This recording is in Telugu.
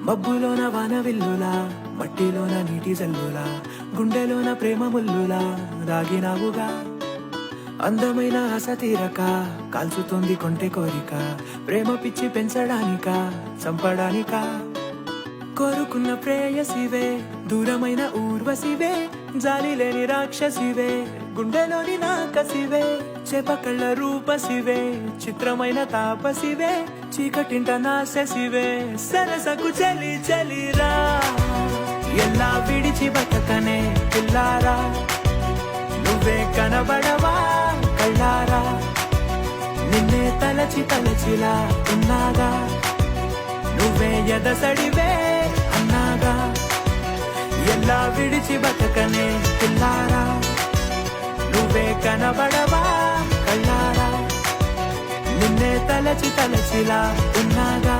మబ్బులోన వాన విల్లులా, మట్టిలోన నీటి జల్లులా, గుండెలోన ప్రేమ ముల్లులా దాగినావుగా. అందమైన ఆశ తీరక కాల్చుతుంది కొంటె కోరిక, ప్రేమ పిచ్చి పెంచడానిక చంపడానిక. కోరుకున్న ప్రేయసివే, దూరమైన ఊర్వశివే, జాలి లేని రాక్షసివే, గుండెలోని నాకసివే, చేపకళ్ళ రూపసివే, చిత్రమైన తాపసివే, చీకటింట నాశసివే, సరసకు చలి చలిరా. ఎలా విడిచి బతకనే పిల్లారా, నువ్వే కనబడవా కళ్ళారా, నిన్నే తలచి తలచిలా ఉన్నాగా, నువ్వే ఎదసడివే అన్నాగా. ఎలా విడిచి బతకనే పిల్లారా, నువ్వే కనబడవా కళ్ళారా, నిన్నే తలచి తలచిలా ఉన్నాగా.